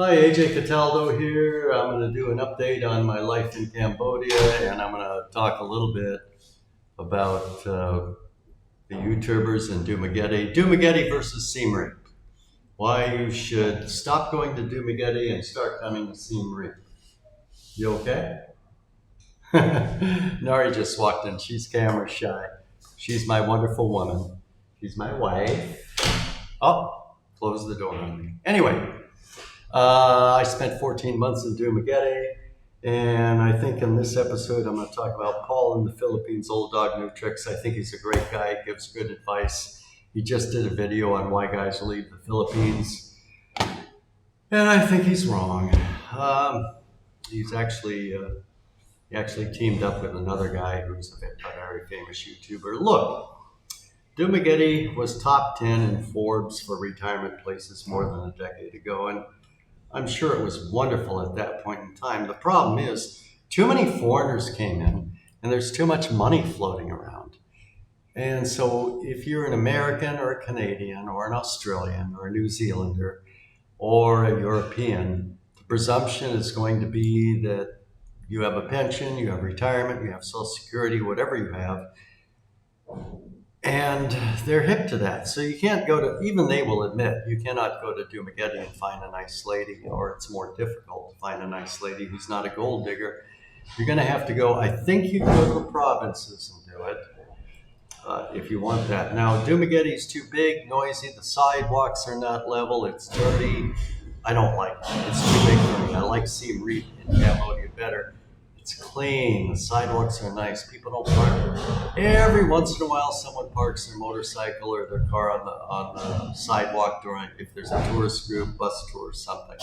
Hi, AJ Cataldo here. I'm going to do an update on my life in Cambodia, and I'm going to talk a little bit about the YouTubers in Dumaguete. Dumaguete versus Siem Reap. Why you should stop going to Dumaguete and start coming to Siem Reap. You okay? Nari just walked in. She's camera shy. She's my wonderful woman. She's my wife. Oh, close the door on me. Anyway. I spent 14 months in Dumaguete, and I think in this episode I'm going to talk about Paul in the Philippines, Old Dog New Tricks. I think he's a great guy, gives good advice. He just did a video on why guys leave the Philippines, and I think he's wrong. He's actually he actually teamed up with another guy who's a very famous YouTuber. Look, Dumaguete was top 10 in Forbes for retirement places more than a decade ago, and I'm sure it was wonderful at that point in time. The problem is too many foreigners came in and there's too much money floating around. And so if you're an American or a Canadian or an Australian or a New Zealander or a European, the presumption is going to be that you have a pension, you have retirement, you have Social Security, whatever you have. And they're hip to that. So you can't go to, even they will admit, you cannot go to Dumaguete and find a nice lady, or it's more difficult to find a nice lady who's not a gold digger. You're going to have to go, I think you can go to the provinces and do it if you want that. Now, Dumaguete is too big, noisy, the sidewalks are not level, it's dirty. I don't like it. It's too big for me. I like Siem Reap in Cambodia better. It's clean, the sidewalks are nice, people don't park. Every once in a while someone parks their motorcycle or their car on the sidewalk during, if there's a tourist group, bus tour or something.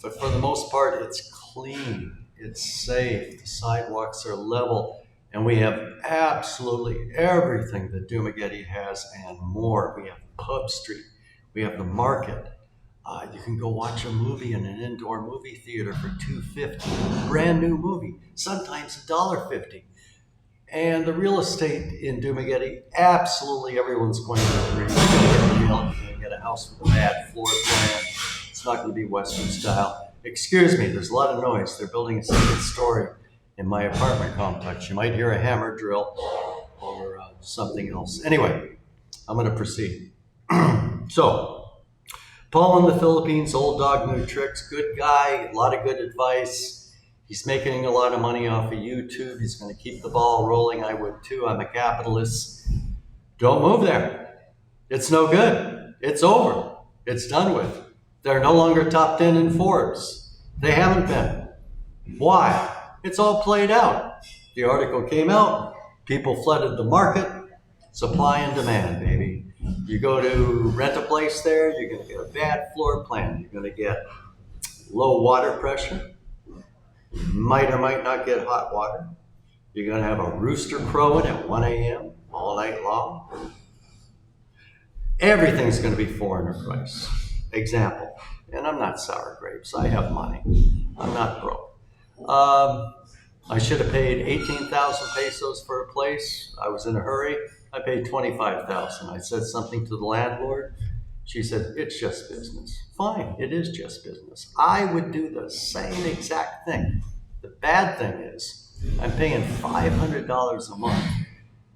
But for the most part, it's clean, it's safe, the sidewalks are level, and we have absolutely everything that Dumaguete has and more. We have Pub Street, we have the market. You can go watch a movie in an indoor movie theater for $2.50, brand new movie, sometimes $1.50. And the real estate in Dumaguete, absolutely everyone's going to agree. You're going to get a deal, you're going to get a house with a bad floor plan. It's not going to be Western style. Excuse me, there's a lot of noise. They're building a second story in my apartment complex. You might hear a hammer drill or something else. Anyway, I'm going to proceed. So, Paul in the Philippines, Old Dog New Tricks, good guy, a lot of good advice. He's making a lot of money off of YouTube. He's going to keep the ball rolling. I would too. I'm a capitalist. Don't move there. It's no good. It's over. It's done with. They're no longer top 10 in Forbes. They haven't been. Why? It's all played out. The article came out. People flooded the market. Supply and demand, baby. You go to rent a place there, you're going to get a bad floor plan. You're going to get low water pressure. You might or might not get hot water. You're going to have a rooster crowing at 1 a.m. all night long. Everything's going to be foreigner price. Example, and I'm not sour grapes. I have money. I'm not broke. I should have paid 18,000 pesos for a place. I was in a hurry. I paid 25,000. I said something to the landlord. She said, it's just business. Fine, it is just business. I would do the same exact thing. The bad thing is I'm paying $500 a month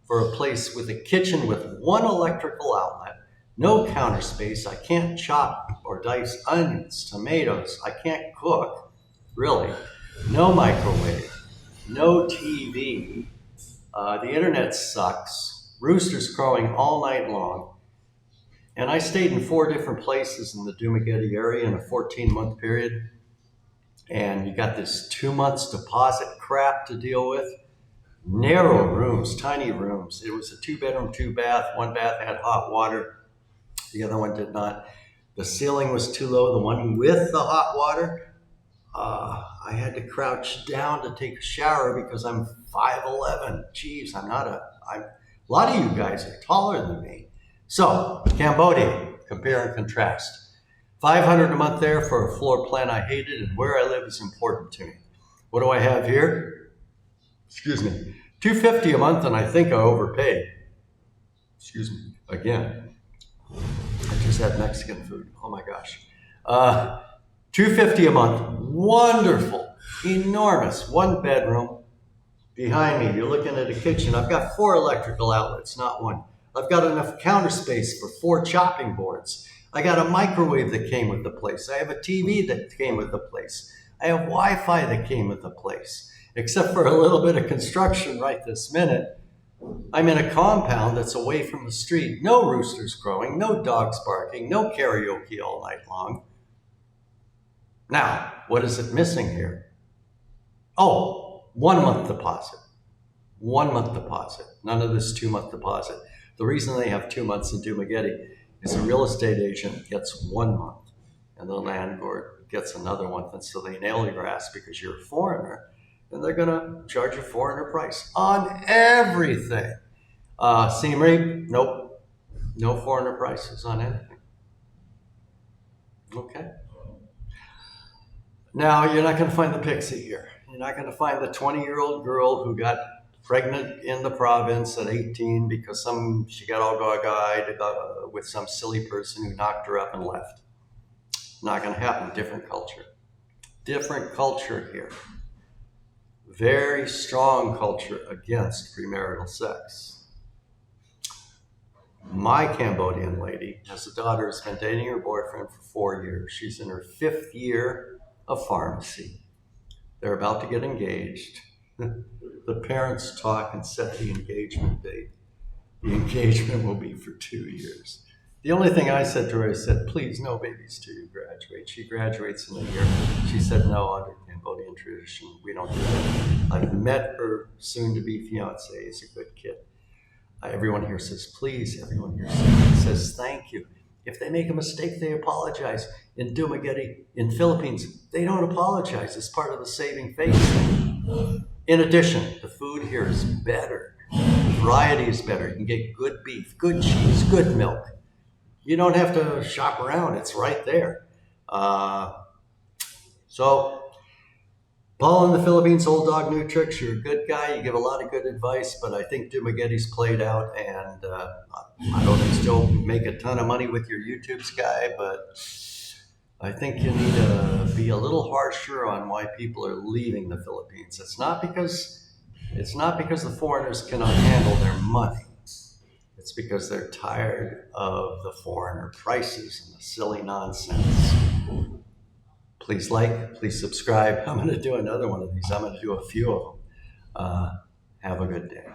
for a place with a kitchen with one electrical outlet, no counter space. I can't chop or dice onions, tomatoes. I can't cook, really. No microwave, no TV. The internet sucks. Roosters crowing all night long. And I stayed in 4 different places in the Dumaguete area in a 14-month period. And you got this 2 months deposit crap to deal with. Narrow rooms, tiny rooms. It was a 2-bedroom, 2-bath. One bath had hot water. The other one did not. The ceiling was too low. The one with the hot water, I had to crouch down to take a shower because I'm 5'11". Jeez, a lot of you guys are taller than me. So, Cambodia, compare and contrast. $500 a month there for a floor plan I hated, and where I live is important to me. What do I have here? Excuse me. $250 a month, and I think I overpaid. Excuse me. Again. I just had Mexican food. Oh my gosh. $250 a month. Wonderful, enormous, one bedroom. Behind me, you're looking at a kitchen. I've got 4 electrical outlets, not one. I've got enough counter space for 4 chopping boards. I got a microwave that came with the place. I have a TV that came with the place. I have Wi-Fi that came with the place. Except for a little bit of construction right this minute, I'm in a compound that's away from the street. No roosters crowing, no dogs barking, no karaoke all night long. Now, what is it missing here? Oh, 1 month deposit. 1 month deposit. None of this 2 month deposit. The reason they have 2 months in Dumaguete is a real estate agent gets 1 month and the landlord gets another month. And so they nail your ass because you're a foreigner and they're going to charge a foreigner price on everything. Siem Reap, nope. No foreigner prices on anything. Okay. Now, you're not going to find the pixie here. You're not going to find the 20-year-old girl who got pregnant in the province at 18 because she got all gaga-eyed with some silly person who knocked her up and left. Not going to happen. Different culture. Different culture here. Very strong culture against premarital sex. My Cambodian lady has a daughter who's been dating her boyfriend for 4 years. She's in her 5th year of pharmacy. They're about to get engaged. The parents talk and set the engagement date. The engagement will be for 2 years. The only thing I said to her, I said, please, no babies till you graduate. She graduates in a year. She said, no, under Cambodian tradition, we don't do that. I've met her soon-to-be fiance. He's a good kid. Everyone here says, please. Everyone here says, thank you. If they make a mistake, they apologize. In Dumaguete, in Philippines, they don't apologize. It's part of the saving face thing. In addition, the food here is better. The variety is better. You can get good beef, good cheese, good milk. You don't have to shop around. It's right there. So, Paul in the Philippines, old dog, new tricks. You're a good guy. You give a lot of good advice, but I think Dumaguete's played out, and I don't think still make a ton of money with your YouTube guy, but I think you need to be a little harsher on why people are leaving the Philippines. It's not because the foreigners cannot handle their money. It's because they're tired of the foreigner prices and the silly nonsense. Please like, please subscribe. I'm going to do another one of these. I'm going to do a few of them. Have a good day.